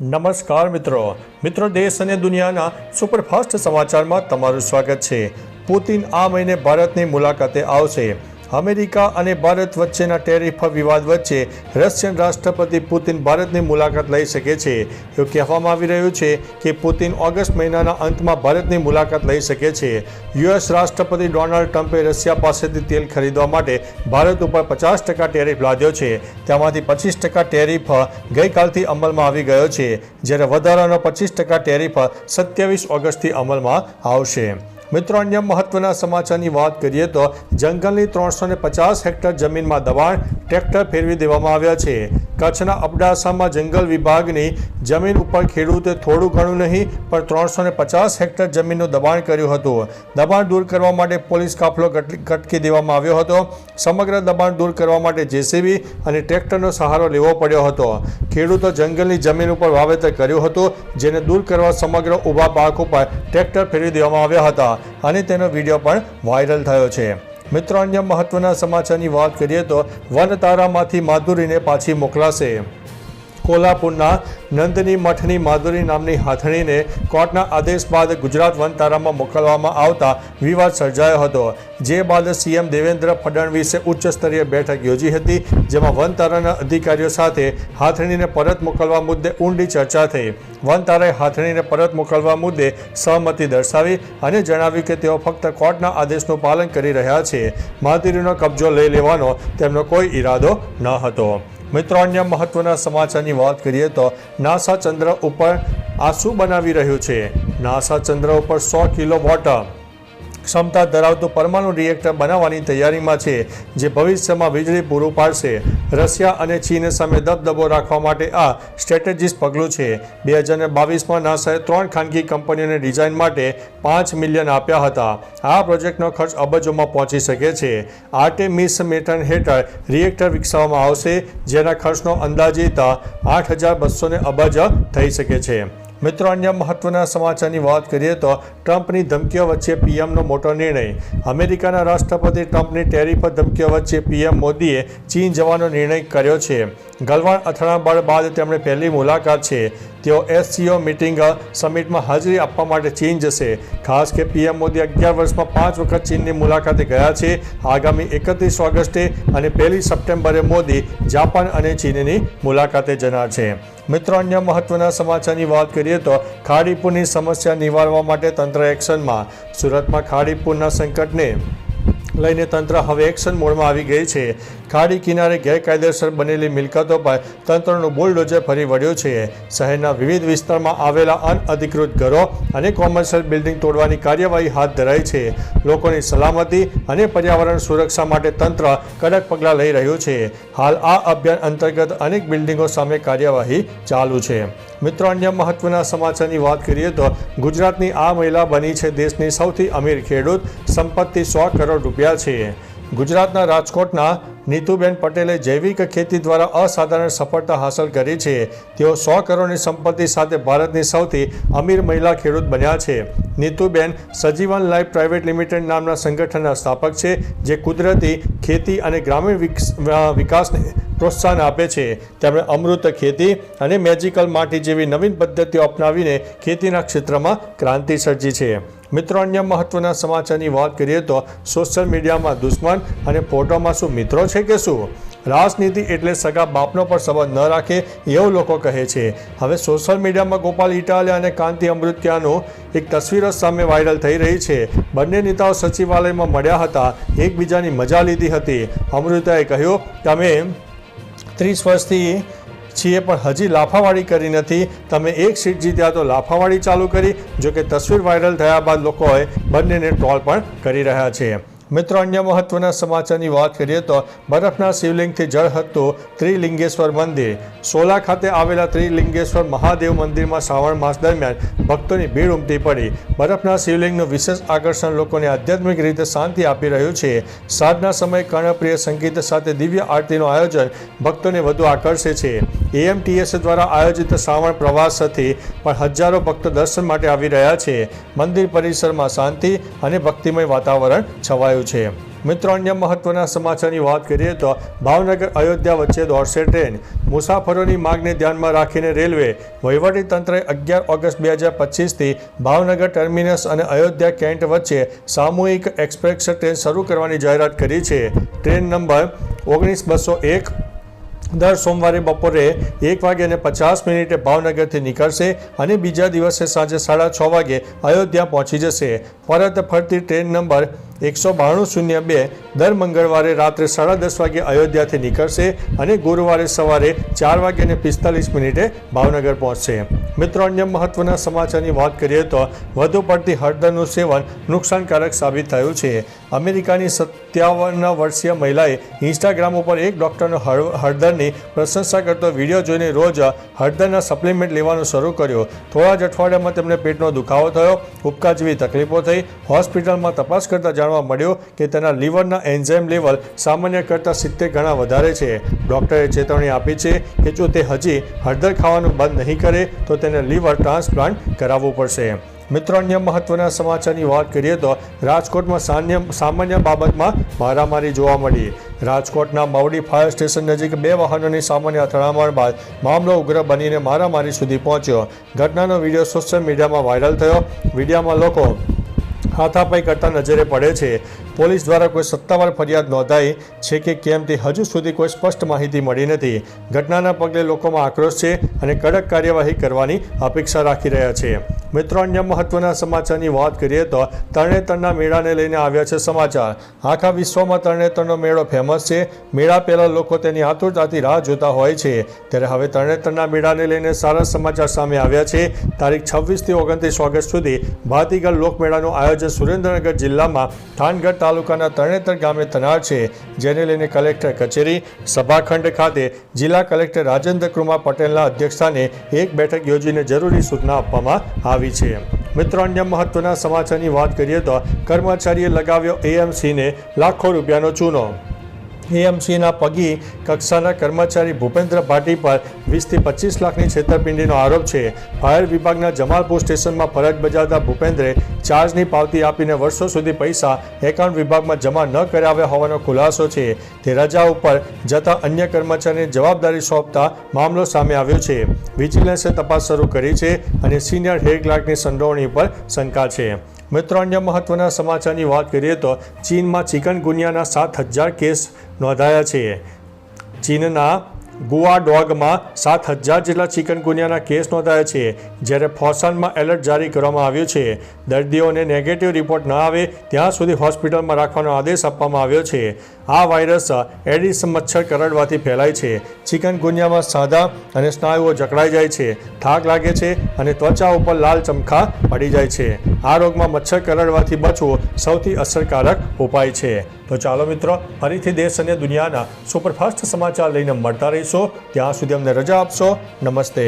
નમસ્કાર મિત્રો દેશ અને દુનિયાના સુપરફાસ્ટ સમાચારમાં તમારું સ્વાગત છે। પુતિન આ મહિને ભારતની મુલાકાતે આવશે। અમેરિકા અને ભારત વચ્ચેના ટેરિફ વિવાદ વચ્ચે રશિયન રાષ્ટ્રપતિ પુતિન ભારતની મુલાકાત લઈ શકે છે। એવું કહેવામાં આવી રહ્યું છે કે પુતિન ઓગસ્ટ મહિનાના અંતમાં ભારતની મુલાકાત લઈ શકે છે। યુએસ રાષ્ટ્રપતિ ડોનાલ્ડ ટ્રમ્પે રશિયા પાસેથી તેલ ખરીદવા માટે ભારત ઉપર 50% ટેરિફ લાદ્યો છે। તેમાંથી 25% ટેરિફ ગઈકાલથી અમલમાં આવી ગયો છે, જ્યારે વધારાનો 25% ટેરિફ 27 ઓગસ્ટથી અમલમાં આવશે। મિત્રો, અન્ય મહત્વના સમાચારની વાત કરીએ તો જંગલની 350 હેક્ટર જમીનમાં દબાણ ટ્રેક્ટર ફેરવી દેવામાં આવ્યા છે। કચ્છના અબડાસામાં જંગલ વિભાગની જમીન ઉપર ખેડૂતે થોડું ઘણું નહીં પણ 350 હેક્ટર જમીનનું દબાણ કર્યું હતું। દબાણ દૂર કરવા માટે પોલીસ કાફલો ગટકી દેવામાં આવ્યો હતો। સમગ્ર દબાણ દૂર કરવા માટે જેસીબી અને ટ્રેક્ટરનો સહારો લેવો પડ્યો હતો। ખેડૂતો જંગલની જમીન ઉપર વાવેતર કર્યું હતું, જેને દૂર કરવા સમગ્ર ઊભા પાક ઉપર ટ્રેક્ટર ફેરવી દેવામાં આવ્યા હતા અને તેનો વિડીયો પણ વાયરલ થયો છે। મિત્રો, અન્ય મહત્વના સમાચારની વાત કરીએ તો વનતારામાંથી માધુરીને પાછી મોકલાશે। કોલ્હાપુરના નંદની મઠની માધુરી નામની હાથણીને કોર્ટના આદેશ બાદ ગુજરાત વનતારામાં મોકલવામાં આવતા વિવાદ સર્જાયો હતો, જે બાદ સીએમ દેવેન્દ્ર ફડણવીસે ઉચ્ચ સ્તરીય બેઠક યોજી હતી, જેમાં વનતારાના અધિકારીઓ સાથે હાથણીને પરત મોકલવા મુદ્દે ઊંડી ચર્ચા થઈ। વનતારાએ હાથણીને પરત મોકલવા મુદ્દે સહમતિ દર્શાવી અને જણાવ્યું કે તેઓ ફક્ત કોર્ટના આદેશનું પાલન કરી રહ્યા છે। માધુરીનો કબજો લઈ લેવાનો તેમનો કોઈ ઈરાદો ન હતો। મિત્રો, અન્ય મહત્વના સમાચારની વાત કરીએ તો નાસા ચંદ્ર ઉપર આ શું બનાવી રહ્યું છે? નાસા ચંદ્ર ઉપર 100 કિલોવોટ ક્ષમતા ધરાવતું પરમાણુ રિએક્ટર બનાવવાની તૈયારીમાં છે, જે ભવિષ્યમાં વીજળી પૂરું પાડશે। રશિયા અને ચીન સામે દબદબો રાખવા માટે આ સ્ટ્રેટેજિસ્ટ પગલું છે। 2022માં નાસાએ 3 ખાનગી કંપનીઓને ડિઝાઇન માટે $5 મિલિયન આપ્યા હતા। આ પ્રોજેક્ટનો ખર્ચ અબજોમાં પહોંચી શકે છે। આર્ટેમિસ મેટન હેઠળ રિએક્ટર વિકસાવવામાં આવશે, જેના ખર્ચનો અંદાજિત 8,200 અબજ થઈ શકે છે। મિત્રો, અન્ય મહત્વના સમાચારની વાત કરીએ તો ટ્રમ્પની ધમકીઓ વચ્ચે પીએમનો મોટો નિર્ણય। અમેરિકાના રાષ્ટ્રપતિ ટ્રમ્પની ટેરિફ ધમકીઓ વચ્ચે પીએમ મોદીએ ચીન જવાનો નિર્ણય કર્યો છે। ગલવાન અથડામણ બાદ તેમણે પહેલી મુલાકાત છે। તેઓ SCO મીટિંગ સમિટમાં હાજરી આપવા માટે ચીન જશે। ખાસ કે પીએમ મોદી 11 વર્ષમાં 5 વખત ચીનની મુલાકાતે ગયા છે। આગામી 31 ઓગસ્ટે અને 1 સપ્ટેમ્બરે મોદી જાપાન અને ચીનની મુલાકાતે જનાર છે। મિત્રો, અન્ય મહત્વના સમાચારની વાત કરીએ તો ખાડીપુરની સમસ્યા નિવારવા માટે તંત્ર એક્શનમાં। સુરતમાં ખાડીપુરના સંકટને લઈને તંત્ર હવે એક્શન મોડમાં આવી ગઈ છે। ખાડી કિનારે ગેરકાયદેસર બનેલી મિલકતો પર તંત્રનું બુલડોઝર ફરી વળ્યું છે। શહેરના વિવિધ વિસ્તારમાં આવેલા અનઅધિકૃત ઘરો અને કોમર્શિયલ બિલ્ડિંગ તોડવાની કાર્યવાહી હાથ ધરાઈ છે। લોકોની સલામતી અને પર્યાવરણ સુરક્ષા માટે તંત્ર કડક પગલાં લઈ રહ્યું છે। હાલ આ અભિયાન અંતર્ગત અનેક બિલ્ડિંગો સામે કાર્યવાહી ચાલુ છે। મિત્રો, અન્ય મહત્વના સમાચારની વાત કરીએ તો ગુજરાતની આ મહિલા બની છે દેશની સૌથી અમીર ખેડૂત। સંપત્તિ 100 કરોડ રૂપિયા છે। ગુજરાતના રાજકોટના નીતુબેન પટેલે જૈવિક ખેતી દ્વારા અસાધારણ સફળતા હાંસલ કરી છે। તેઓ 100 કરોડની સંપત્તિ સાથે ભારતની સૌથી અમીર મહિલા ખેડૂત બન્યા છે। નીતુબેન સજીવન લાઈફ પ્રાઇવેટ લિમિટેડ નામના સંગઠનના સ્થાપક છે, જે કુદરતી ખેતી અને ગ્રામીણ વિકાસને પ્રોત્સાહન આપે છે। તેમણે અમૃત ખેતી અને મેજિકલ માટી જેવી નવીન પદ્ધતિઓ અપનાવીને ખેતીના ક્ષેત્રમાં ક્રાંતિ સર્જી છે। મિત્રો, અન્ય મહત્વના સમાચારની વાત કરીએ તો સોશિયલ મીડિયામાં દુશ્મન અને ફોટોમાં શું મિત્રો છે કે શું? રાજનીતિ એટલે સગા બાપનો પણ સંબંધ ન રાખે એવું લોકો કહે છે। હવે સોશિયલ મીડિયામાં ગોપાલ ઇટાલિયા અને કાંતિ અમૃત્યાનું એક તસવીરો સામે વાયરલ થઈ રહી છે। બંને નેતાઓ સચિવાલયમાં મળ્યા હતા, એકબીજાની મજા લીધી હતી। અમૃતાએ કહ્યું, તમે 30 વર્ષથી છીએ પણ હજી લાફાવાળી કરી નથી। તમે એક સીટ જીત્યા તો લાફાવાળી ચાલુ કરી। જોકે તસવીર વાયરલ થયા બાદ લોકોએ બંનેને ટ્રોલ પણ કરી રહ્યા છે। મિત્રો, અન્ય મહત્વના સમાચારની વાત કરીએ તો બરફના શિવલિંગથી ઝળહળતું ત્રિલિંગેશ્વર મંદિર। સોલા ખાતે આવેલા ત્રિલિંગેશ્વર મહાદેવ મંદિરમાં શ્રાવણ માસ દરમિયાન ભક્તોની ભીડ ઉમટી પડી। બરફના શિવલિંગનું વિશેષ આકર્ષણ લોકોને આધ્યાત્મિક રીતે શાંતિ આપી રહ્યું છે। સાંજના સમયે કર્ણપ્રિય સંગીત સાથે દિવ્ય આરતીનું આયોજન ભક્તોને વધુ આકર્ષે છે। AMTS દ્વારા આયોજિત શ્રાવણ પ્રવાસથી પણ હજારો ભક્તો દર્શન માટે આવી રહ્યા છે। મંદિર પરિસરમાં શાંતિ અને ભક્તિમય વાતાવરણ છવાયું છે। મિત્રો, અન્ય મહત્વના સમાચારની વાત કરીએ તો ભાવનગર અયોધ્યા વચ્ચે દોડશે ટ્રેન. મુસાફરોની માંગને ધ્યાનમાં રાખીને રેલવે વહીવટીતંત્રે 11 ઓગસ્ટ 2025થી ભાવનગર ટર્મિનસ અને અયોધ્યા કેન્ટ વચ્ચે સામૂહિક એક્સપ્રેસ ટ્રેન શરૂ કરવાની જાહેરાત કરી છે. ટ્રેન નંબર 19201 દર સોમવારે બપોરે 1:50 ભાવનગરથી નીકળશે અને બીજા દિવસે સાંજે 6:30 વાગે અયોધ્યા પહોંચી જશે. પરત ફરતી ટ્રેન નંબર 19202 દર મંગળવારે રાત્રે 10:30 વાગે અયોધ્યાથી નીકળશે અને ગુરુવારે સવારે 4:45 ભાવનગર પહોંચશે. મિત્રો, અન્ય મહત્વના સમાચારની વાત કરીએ તો વધુ પડતી હળદરનું સેવન નુકસાનકારક સાબિત થયું છે. અમેરિકાની 57 વર્ષીય મહિલાએ ઇન્સ્ટાગ્રામ ઉપર એક ડૉક્ટરનો હળદરની પ્રશંસા કરતો વિડીયો જોઈને રોજ હળદરના સપ્લિમેન્ટ લેવાનું શરૂ કર્યું. થોડા જ અઠવાડિયામાં તેમને પેટનો દુખાવો થયો, ઉબકા જેવી તકલીફો થઈ. હોસ્પિટલમાં તપાસ કરતા જાણવા મળ્યું કે તેના લીવરના એન્ઝાઇમ લેવલ સામાન્ય કરતાં 70 ગણા વધારે છે. ડૉક્ટરે ચેતવણી આપી છે કે જો તે હજી હળદર ખાવાનું બંધ નહીં કરે તો તેને લીવર ટ્રાન્સપ્લાન્ટ કરાવવું પડશે. મિત્રો, અન્ય મહત્વના સમાચારની વાત કરીએ તો રાજકોટમાં સામાન્ય બાબતમાં મારામારી જોવા મળી. રાજકોટના માવડી ફાયર સ્ટેશન નજીક 2 વાહનોની સામાન્ય અથડામણ બાદ મામલો ઉગ્ર બનીને મારામારી સુધી પહોંચ્યો. ઘટનાનો વિડીયો સોશિયલ મીડિયામાં વાયરલ થયો. વિડીયોમાં લોકો હાથાપાઈ કરતા નજરે પડે છે. પોલીસ દ્વારા કોઈ સત્તાવાર ફરિયાદ નોંધાઈ છે કે કેમ તે હજુ સુધી કોઈ સ્પષ્ટ માહિતી મળી નથી. ઘટનાના પગલે લોકોમાં આક્રોશ છે અને કડક કાર્યવાહી કરવાની અપેક્ષા રાખી રહ્યા છે. મિત્રો, અન્ય મહત્વના સમાચારની વાત કરીએ તો તરણેતરના મેળાને લઈને આવ્યા છે સમાચાર. આખા વિશ્વમાં તરણેતરનો મેળો ફેમસ છે. મેળા પહેલાં લોકો તેની આતુરતાથી રાહ જોતા હોય છે, ત્યારે હવે તરણેતરના મેળાને લઈને સારા સમાચાર સામે આવ્યા છે. તારીખ 26થી 29 ઓગસ્ટ સુધી ભાતીગળ લોકમેળાનું આયોજન સુરેન્દ્રનગર જિલ્લામાં થાનગઢ તાલુકાના તરણેતર ગામે થનાર છે, જેને લઈને કલેક્ટર કચેરી સભાખંડ ખાતે જિલ્લા કલેક્ટર રાજેન્દ્ર કુમાર પટેલના અધ્યક્ષસ્થાને એક બેઠક યોજીને જરૂરી સૂચના આપવામાં આવી છે. મિત્રો, અન્ય મહત્વના સમાચારની વાત કરીએ તો કર્મચારીએ લગાવ્યો એએમસીને લાખો રૂપિયાનો ચૂનો. એએમસીના પગી કક્ષાના કર્મચારી ભૂપેન્દ્ર ભાટી પર 20થી 25 લાખની છેતરપિંડીનો આરોપ છે. ફાયર વિભાગના જમાલપુર સ્ટેશનમાં ફરજ બજાવતા ભૂપેન્દ્રે ચાર્જની પાવતી આપીને વર્ષો સુધી પૈસા એકાઉન્ટ વિભાગમાં જમા ન કરાવ્યા હોવાનો ખુલાસો છે. તે રજા ઉપર જતા અન્ય કર્મચારીને જવાબદારી સોંપતા મામલો સામે આવ્યો છે. વિજિલન્સે તપાસ શરૂ કરી છે અને સિનિયર હેડ ક્લાર્કની સંડોવણી પર શંકા છે. મિત્રો, અન્ય મહત્વના સમાચારની વાત કરીએ તો ચીનમાં ચિકનગુનિયાના 7,000 કેસ નોંધાયા છે. ચીનના ગુઆડોગમાં 7,000 જેટલા ચિકનગુનિયાના કેસ નોંધાયા છે, જ્યારે ફોસાનમાં એલર્ટ જારી કરવામાં આવ્યું છે. દર્દીઓને નેગેટિવ રિપોર્ટ ન આવે ત્યાં સુધી હોસ્પિટલમાં રાખવાનો આદેશ આપવામાં આવ્યો છે. આ વાયરસ એડિસ મચ્છર કરડવાથી ફેલાય છે. ચિકનગુનિયામાં સાંધા અને સ્નાયુઓ જકડાઈ જાય છે, થાક લાગે છે અને ત્વચા ઉપર લાલ ચમખા પડી જાય છે. આ રોગમાં મચ્છર કરડવાથી બચવું સૌથી અસરકારક ઉપાય છે. તો ચાલો મિત્રો, ફરીથી દેશ અને દુનિયાના સુપરફાસ્ટ સમાચાર લઈને મળતા રહીશું. ત્યાં સુધી અમને રજા આપશો. નમસ્તે.